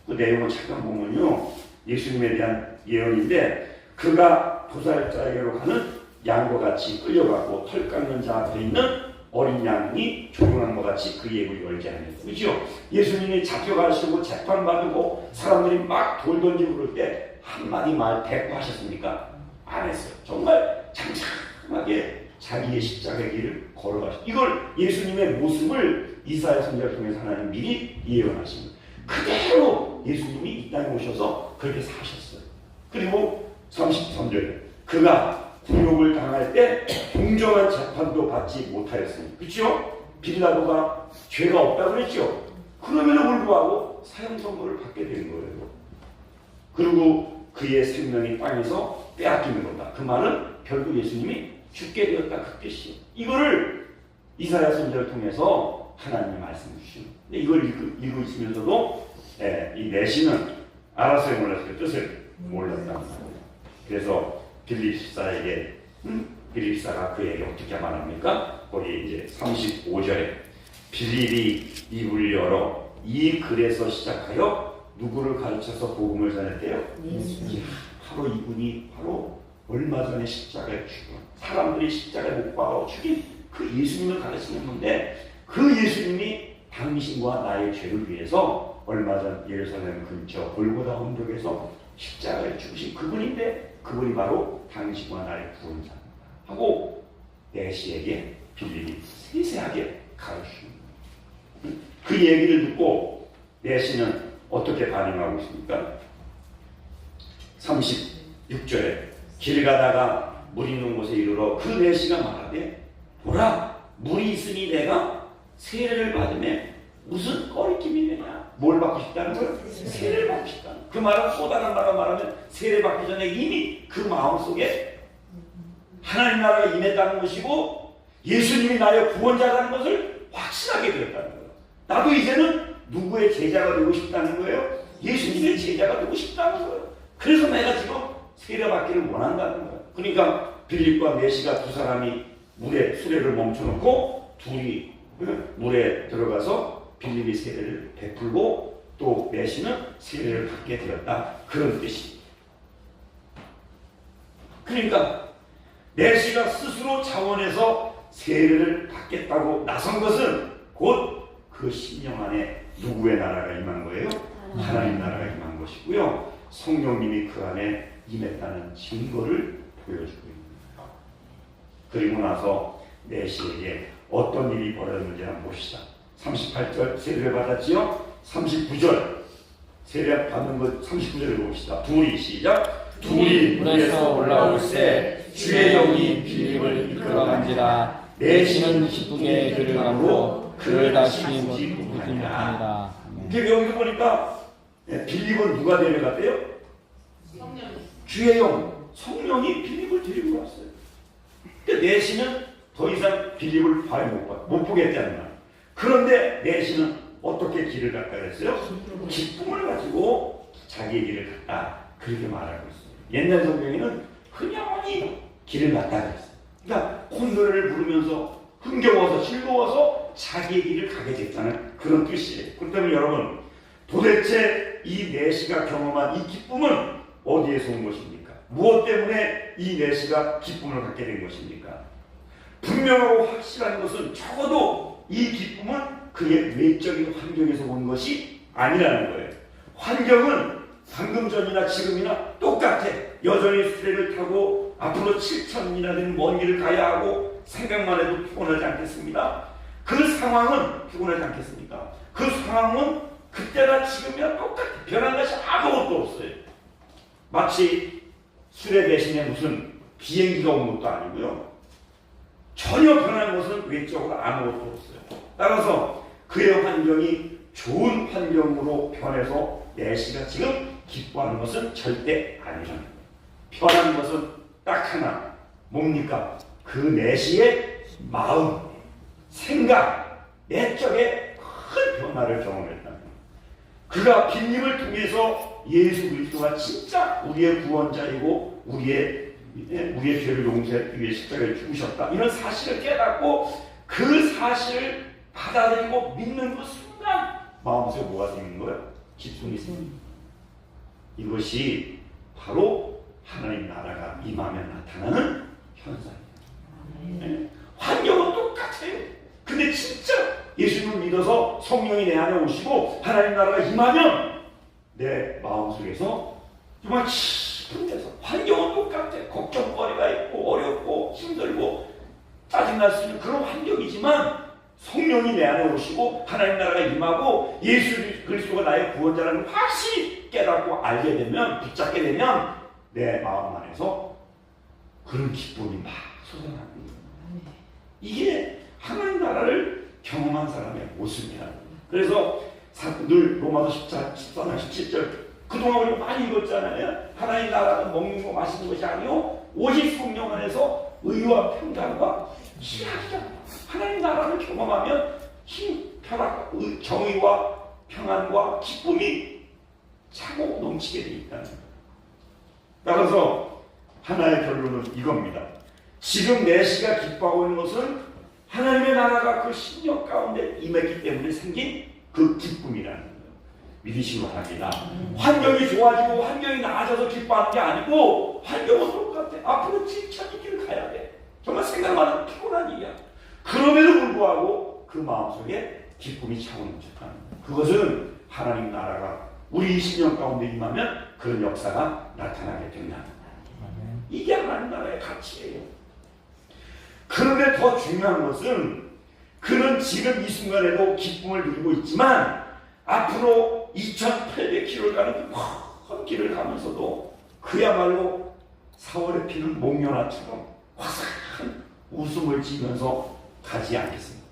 그 내용을 잠깐 보면요 예수님에 대한 예언인데 그가 도살자에게로 가는 양과 같이 끌려가고 털 깎는 자 앞에 있는 어린 양이 조용한 것 같이 그의 입을 열지 않았다. 그렇죠? 예수님이 잡혀가시고 재판받고 사람들이 막 돌 던지고 그럴 때 한마디 말 대꾸하셨습니까? 안 했어요. 정말 장장하게 자기의 십자가의 길을 걸어가셨어요. 이걸 예수님의 모습을 이사야 선지자를 통해서 하나님 미리 예언하신 거예요. 그대로 예수님이 이 땅에 오셔서 그렇게 사셨어요. 그리고 33절 그가 굴욕을 당할 때 공정한 재판도 받지 못하였으니 그렇죠? 빌라도가 죄가 없다고 그랬죠? 그럼에도 불구하고 사형 선고를 받게 된 거예요. 그리고 그의 생명이 땅에서 빼앗기는 거다. 그 말은 결국 예수님이 죽게 되었다 그 뜻이에요. 이거를 이사야 선지자를 통해서 하나님이 말씀해 주시는 거예요. 근데 이걸 읽으시면서도 이 내시는 알았어요 몰랐어요? 뜻을 몰랐다는 거예요. 그래서 빌립사에게 빌립사가 그에게 어떻게 말합니까? 거기 이제 35절에 빌립이 입을 열어 이 글에서 시작하여 누구를 가르쳐서 복음을 전했대요? 바로 이분이 바로 얼마 전에 십자가에 죽은 사람들이 십자가에 못 박아 죽인 그 예수님을 가르치는 건데 그 예수님이 당신과 나의 죄를 위해서 얼마 전 예루살렘 근처 골고다 언덕에서 십자가에 죽으신 그분인데 그분이 바로 당신과 나의 구원자 하고 내시에게 빌립이 세세하게 가르치는 거예요. 그 얘기를 듣고 내시는 어떻게 반응하고 있습니까? 36절에 길 가다가 물 있는 곳에 이르러 그 내시가 말하되 보라 물이 있으니 내가 세례를 받으면 무슨 꺼리낌이 되냐? 뭘 받고 싶다는 거예요? 세례를 받고 싶다는 거예요. 그 말은 또 다른 말로 말하면 세례 받기 전에 이미 그 마음속에 하나님 나라가 임했다는 것이고 예수님이 나의 구원자라는 것을 확신하게 되었다는 거예요. 나도 이제는 누구의 제자가 되고 싶다는 거예요? 예수님의 제자가 되고 싶다는 거예요. 그래서 내가 지금 세례 받기를 원한다는 거예요. 그러니까 빌립과 메시가 두 사람이 물에 수레를 멈춰놓고 둘이 물에 들어가서 빌립이 세례를 베풀고 또 메시는 세례를 받게 되었다. 그런 뜻이. 그러니까 메시가 스스로 자원해서 세례를 받겠다고 나선 것은 곧 그 10년 안에 누구의 나라가 임한 거예요? 하나님 나라가 임한 것이고요. 성령님이 그 안에 임했다는 증거를 보여주고 있는 거예요. 그리고 나서 내시에게 어떤 일이 벌어졌는지 한번 봅시다. 38절 세례 받았지요? 39절 세례 받는 것 39절을 봅시다. 둘이 시작. 둘이 물에서 올라올 때 주의 영이 빌립을 이끌어간지라 내시는 기쁘게 그를 안고 그를 다시 보지 못하니라. 여기 보니까 빌립은 누가 데려갔대요? 주의 영, 성령이 빌립을 데리고 왔어요. 그러니까 내시는 더 이상 빌립을 못 보겠다는 말. 그런데 내시는 어떻게 길을 갔다 그랬어요? 기쁨을 가지고 자기의 길을 갔다. 그렇게 말하고 있어요. 옛날 성경에는 그냥이 길을 갔다 그랬어요. 그러니까 콧노래를 부르면서 흥겨워서 즐거워서 자기의 길을 가게 됐다는 그런 뜻이에요. 그렇기 때문에 여러분, 도대체 이 내시가 경험한 이 기쁨은 어디에서 온 것입니까? 무엇 때문에 이 내시가 기쁨을 갖게 된 것입니까? 분명하고 확실한 것은 적어도 이 기쁨은 그의 외적인 환경에서 온 것이 아니라는 거예요. 환경은 방금 전이나 지금이나 똑같아. 여전히 수레를 타고 앞으로 7,000이나 되는 먼 길을 가야 하고 생각만 해도 피곤하지 않겠습니다. 그 상황은 피곤하지 않겠습니까? 그 상황은 그때나 지금이나 똑같아. 변한 것이 아무것도 없어요. 마치 수레 대신에 무슨 비행기가 온 것도 아니고요. 전혀 변한 것은 외적으로 아무것도 없어요. 따라서 그의 환경이 좋은 환경으로 변해서 내시가 지금 기뻐하는 것은 절대 아니라는 거예요. 변한 것은 딱 하나. 뭡니까? 그 내시의 마음, 생각, 내적의 큰 변화를 경험했다는 거예요. 그가 빌립을 통해서 예수 그리스도가 진짜 우리의 구원자이고 우리의 죄를 용서하기 위해 십자가에 죽으셨다. 이런 사실을 깨닫고 그 사실을 받아들이고 믿는 그 순간 마음속에 뭐가 생기는 거예요? 기쁨이 생깁니다. 이것이 바로 하나님 나라가 임하면 나타나는 현상이에요. 네? 환경은 똑같아요. 근데 진짜 예수님을 믿어서 성령이 내 안에 오시고 하나님 나라가 임하면 내 마음속에서 정말 깊은 데서 환경은 똑같아. 걱정거리가 있고 어렵고 힘들고 짜증날 수 있는 그런 환경이지만 성령이 내 안에 오시고 하나님 나라가 임하고 예수 그리스도가 나의 구원자라는 확실히 깨닫고 알게 되면, 붙잡게 되면 내 마음 안에서 그런 기쁨이 막 솟아나는 거예요. 이게 하나님 나라를 경험한 사람의 모습이야. 그래서 늘 로마서 14장 17절 그동안 우리가 많이 읽었잖아요. 하나님 나라는 먹는 거 마시는 것이 아니요 오직 성령 안에서 의와 평강과 희락이다. 하나님 나라를 경험하면 힘, 쾌락, 정의와 평안과 기쁨이 차고 넘치게 되어 있다는 거예요. 따라서 하나의 결론은 이겁니다. 지금 내시가 기뻐하고 있는 것은 하나님의 나라가 그 신령 가운데 임했기 때문에 생긴 그 기쁨이라는 거예요. 믿으시기 바랍니다. 환경이 좋아지고 환경이 나아져서 기뻐하는 게 아니고 환경은 똑같아. 앞으로 7,000이 길을 가야 돼. 정말 생각만 해도 피곤한 일이야. 그럼에도 불구하고 그 마음속에 기쁨이 차고 넘쳤다는 거예요. 그것은 하나님 나라가 우리 20년 가운데 임하면 그런 역사가 나타나게 된다는 거예요. 이게 하나님 나라의 가치예요. 그런데 더 중요한 것은 그는 지금 이 순간에도 기쁨을 누리고 있지만 앞으로 2,800km를 가는 큰 길을 가면서도 그야말로 4월에 피는 목련화처럼 화사한 웃음을 지면서 가지 않겠습니까?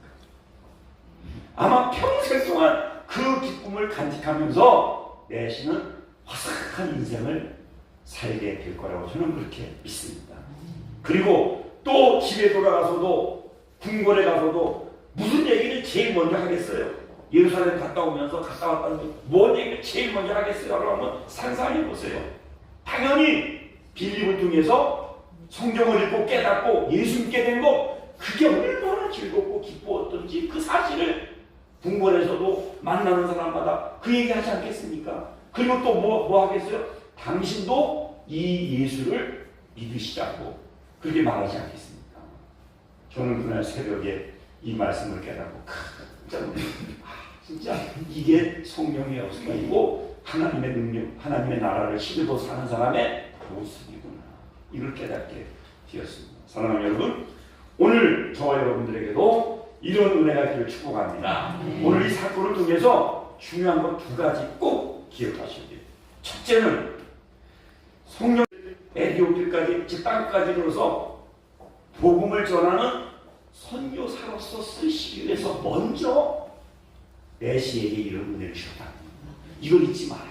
아마 평생 동안 그 기쁨을 간직하면서 내시는 화사한 인생을 살게 될 거라고 저는 그렇게 믿습니다. 그리고 또 집에 돌아가서도 궁궐에 가서도 무슨 얘기를 제일 먼저 하겠어요? 예루살렘 갔다 오면서 갔다 왔다는 게 뭔 얘기를 제일 먼저 하겠어요? 그러면 상상해 보세요. 당연히 빌립을 통해서 성경을 읽고 깨닫고 예수 믿게 된 거 그게 얼마나 즐겁고 기뻤던지 그 사실을 궁궐에서도 만나는 사람마다 그 얘기 하지 않겠습니까? 그리고 또 뭐 하겠어요? 당신도 이 예수를 믿으시자고 그렇게 말하지 않겠습니까? 저는 그날 새벽에 이 말씀을 깨닫고 깜짝 놀랐습니다. 진짜 이게 성령의 역사이고 하나님의 능력, 하나님의 나라를 힘입어 사는 사람의 모습이구나. 이걸 깨닫게 되었습니다. 사랑하는 여러분, 오늘 저와 여러분들에게도 이런 은혜가 있기를 축복합니다. 오늘 이 사건을 통해서 중요한 건 두 가지 꼭 기억하셔야 돼요. 첫째는 성령 에티오피아까지 즉 땅까지 들어서 복음을 전하는 선교사로서 쓰시기 위해서 먼저 메시에게 이런 은혜를 주셨다. 이걸 잊지 말아요.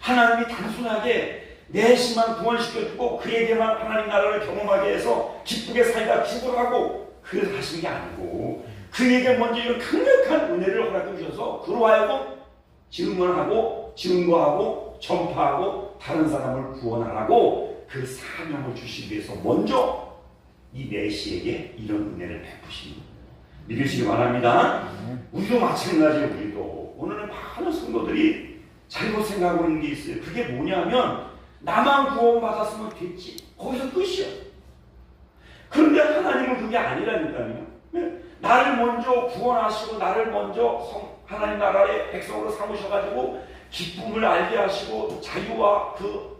하나님이 단순하게 내시만 구원시켜주고 그에게만 하나님 나라를 경험하게 해서 기쁘게 살다 죽어가고 그래서 하신 게 아니고 그에게 먼저 이런 강력한 은혜를 허락해 주셔서 그로 하여금 증언하고 증거하고 전파하고 다른 사람을 구원하라고 그 사명을 주시기 위해서 먼저 이 메시에게 이런 은혜를 베푸십니다. 믿으시기 바랍니다. 우리도 마찬가지예요. 우리도 오늘은 많은 성도들이 잘못 생각하고 있는 게 있어요. 그게 뭐냐면 나만 구원받았으면 됐지. 거기서 끝이야. 그런데 하나님은 그게 아니라니까요. 나를 먼저 구원하시고 나를 먼저 하나님 나라의 백성으로 삼으셔가지고 기쁨을 알게 하시고 자유와 그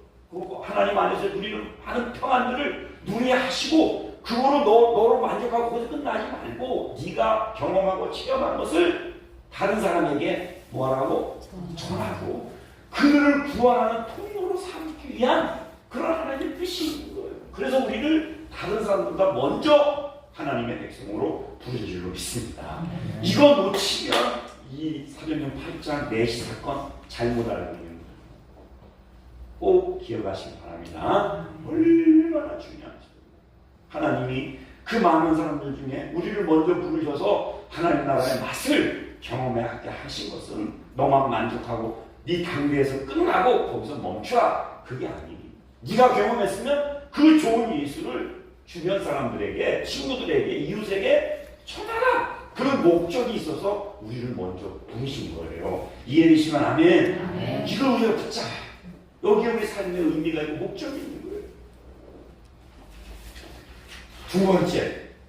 하나님 안에서 누리는 많은 평안들을 누리게 하시고 그거로 너로 만족하고 거기서 끝나지 말고 네가 경험하고 체험한 것을 다른 사람에게 뭐하라고? 전하고 그들을 구원하는 통로로 삼기 위한 그런 하나님의 뜻이 있는 거예요. 그래서 우리를 다른 사람보다 먼저 하나님의 백성으로 부르실 줄로 믿습니다. 이거 놓치면 이 사도행전 8장 내시 사건 잘못 알고 있는 거예요. 꼭 기억하시기 바랍니다. 얼마나 중요한지. 하나님이 그 많은 사람들 중에 우리를 먼저 부르셔서 하나님 나라의 맛을 경험하게 하신 것은 너만 만족하고 네 단계에서 끝나고 거기서 멈추라. 그게 아니니. 네가 경험했으면 그 좋은 예수를 주변 사람들에게, 친구들에게, 이웃에게 전하라. 그런 목적이 있어서 우리를 먼저 부르신 거예요. 이해되시면 아멘. 이걸 우리가 붙잡아요. 여기에 우리 삶의 의미가 있고 목적이 있는 거예요.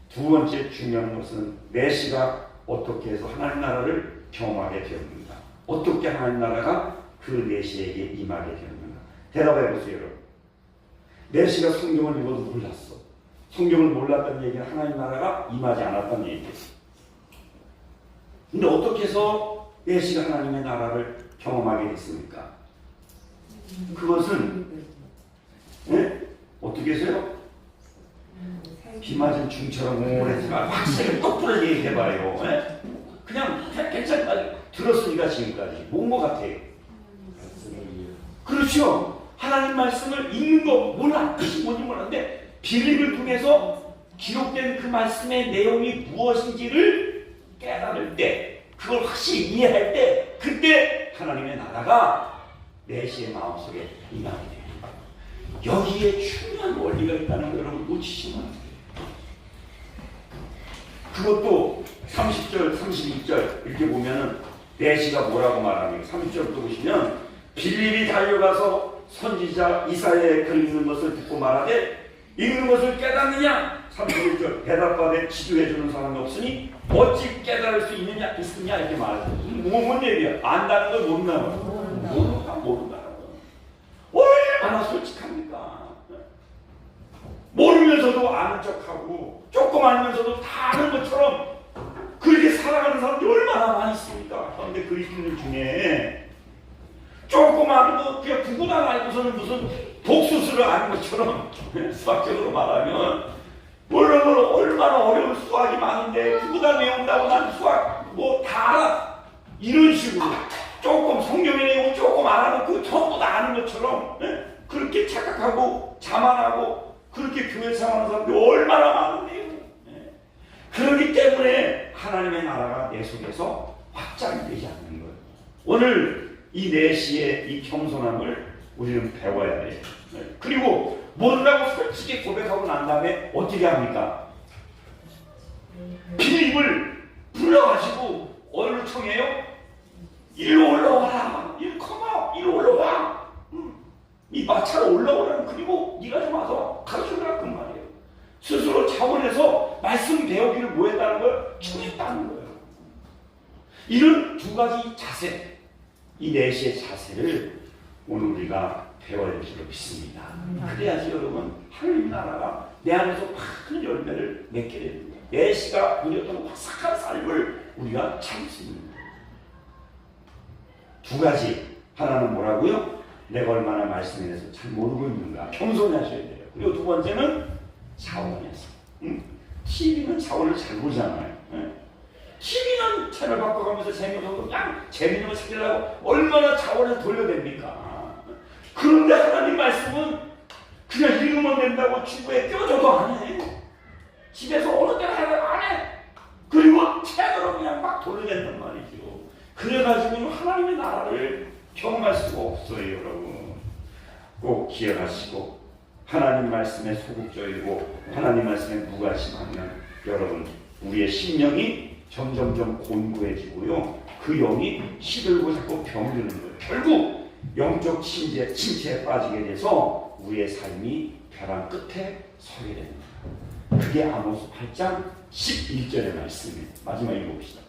두 번째 중요한 것은 메시가 어떻게 해서 하나님 나라를 경험하게 되었는가? 어떻게 하나님 나라가 그 메시에게 임하게 되었는가? 대답해 보세요, 여러분. 메시가 성경을 읽어도 몰랐어. 성경을 몰랐다는 얘기는 하나님 나라가 임하지 않았다는 얘기예요. 근데 어떻게 해서 메시가 하나님의 나라를 경험하게 됐습니까? 그것은 어떻게 해서요? 비 맞은 중처럼 웅울해지만 확실히 똑부러 얘기해봐요. 그냥 괜찮다 들었으니까 지금까지 뭔 것 같아요? 그렇죠. 하나님 말씀을 읽는 거 몰라. 뜻이 뭔지 몰랐는데 빌립을 통해서 기록된 그 말씀의 내용이 무엇인지를 깨달을 때 그걸 확실히 이해할 때 그때 하나님의 나라가 메시의 마음속에 임하게 됩니다. 여기에 중요한 원리가 있다는 걸 여러분 놓치시면 안 돼요. 그것도 30절, 32절 이렇게 보면은 메시가 뭐라고 말하는 거예요. 30절부터 보시면 빌립이 달려가서 선지자 이사야의 글 읽는 것을 듣고 말하되 읽는 것을 깨닫느냐? 31절 대답하되 지도해주는 사람이 없으니 어찌 깨달을 수 있느냐 이렇게 말하죠. 뭔 얘기야? 안다는 걸 모른다는 거야. 모른다는 거야. 얼마나 솔직합니까? 모르면서도 아는 척하고 조금 알면서도 다 아는 것처럼 그렇게 살아가는 사람들이 얼마나 많이 있습니까? 그런데 그리스도인들 중에 조금 아는 거 그냥 구구단 알고서는 무슨 독수수를 아는 것처럼 수학적으로 말하면 물론 얼마나 어려운 수학이 많은데 구구단 외운다고 난 수학 뭐 다 알아. 이런 식으로 조금 성경의 내용을 조금 알아놓고 전부 다 아는 것처럼 그렇게 착각하고 자만하고 그렇게 교회 생활하는 사람들이 얼마나 많은데요. 그렇기 때문에 하나님의 나라가 내 속에서 확장이 되지 않는 거예요. 오늘 이 내시의 이 겸손함을 우리는 배워야 돼요. 그리고 모른다고 솔직히 고백하고 난 다음에 어떻게 합니까? 빌립을 불러가지고 어디로 청해요? 일로 올라와라. 일로 올라와. 이 마차로 올라오라는 그리고 네가 좀 와서 가르쳐라 그 말이에요. 스스로 자원해서 말씀 배우기를 뭐 했다는 걸 청했다는 거예요. 이런 두 가지 자세 이 내시의 자세를 오늘 우리가 배워야 될 줄로 믿습니다. 그래야지 여러분 하나님 나라가 내 안에서 큰 열매를 맺게 됩니다. 내시가 누렸던 화사한 삶을 우리가 찾을 수 있는 거예요. 두 가지. 하나는 뭐라고요? 내가 얼마나 말씀에 대해서 잘 모르고 있는가 겸손히 하셔야 돼요. 그리고 두 번째는 자원에서. TV는 자원을 잘 보잖아요. TV는 채널 바꿔가면서 재미없고 그냥 재미있는 거 찾으려고 얼마나 자원을 돌려댑니까? 그런데 하나님 말씀은 그냥 읽으면 된다고 주부에 껴줘도 안 해. 집에서 어느 때나 안 해. 그리고 채널로 그냥 막 돌려댄단 말이죠. 그래가지고 하나님의 나라를 경험할 수가 없어요, 여러분. 꼭 기억하시고 하나님 말씀에 소극적이고 하나님 말씀에 무관심하면 여러분 우리의 심령이 점점점 곤고해지고요. 그 영이 시들고 자꾸 병드는 거예요. 결국 영적 침체에 빠지게 돼서 우리의 삶이 벼랑 끝에 서게 됩니다. 그게 아모스 8장 11절의 말씀이에요. 마지막 읽어봅시다.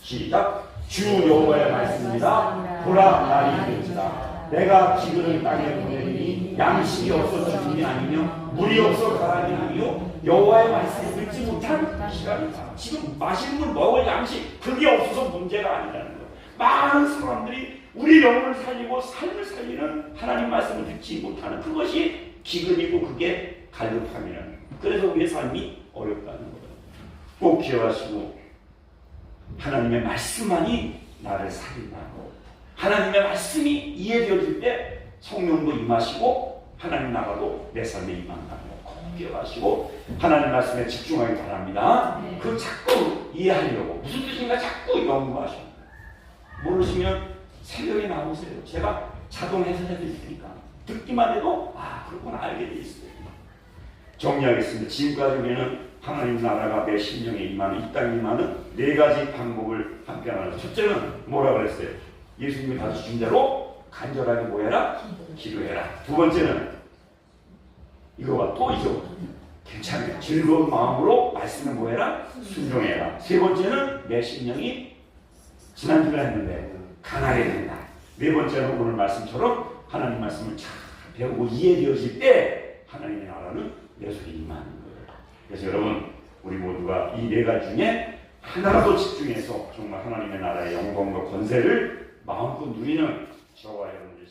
시작. 주 여호와의 말씀입니다. 보라 날이 이르리다. 내가 기근을 땅에 보내리니 양식이 없어서 죽이 아니며 물이 없어 가라니 아니요 여호와의 말씀을 듣지 못한 시간이다. 지금 마시는 물 먹을 양식 그게 없어서 문제가 아니라는 거예요. 많은 사람들이 우리 영혼을 살리고 삶을 살리는 하나님 말씀을 듣지 못하는 그것이 기근이고 그게 갈급함이라는 거예요. 그래서 우리의 삶이 어렵다는 거예요. 꼭 기억하시고 하나님의 말씀만이 나를 살린다고. 하나님의 말씀이 이해되어질 때 성령도 임하시고 하나님 나라도 내 삶에 임한다고 꼭 기억하시고 하나님 말씀에 집중하기 바랍니다. 그 자꾸 이해하려고 무슨 뜻인가 자꾸 연구하셔야 돼요. 모르시면 새벽에 나오세요. 제가 자동 해설해드릴 테니까 듣기만 해도 그렇구나 알게 돼 있어요. 정리하겠습니다. 지금까지 우리는 하나님 나라가 내 심령에 임하는 이 땅에 임하는 네 가지 방법을 함께 나눴어요. 첫째는 뭐라 그랬어요? 예수님이 가르치신 대로 간절하게 뭐해라? 기도해라. 두 번째는 이거와 또 이거 괜찮아요. 즐거운 마음으로 말씀을 뭐해라? 순종해라. 세 번째는 내 심령이 지난주에 했는데 강하게 된다. 네 번째는 오늘 말씀처럼 하나님 말씀을 잘 배우고 이해되어질 때 하나님의 나라는 내 속에 임하는 거예요. 그래서 여러분 우리 모두가 이 네 가지 중에 하나라도 집중해서 정말 하나님의 나라의 영광과 권세를 마음껏 누리는 저와 여러분들이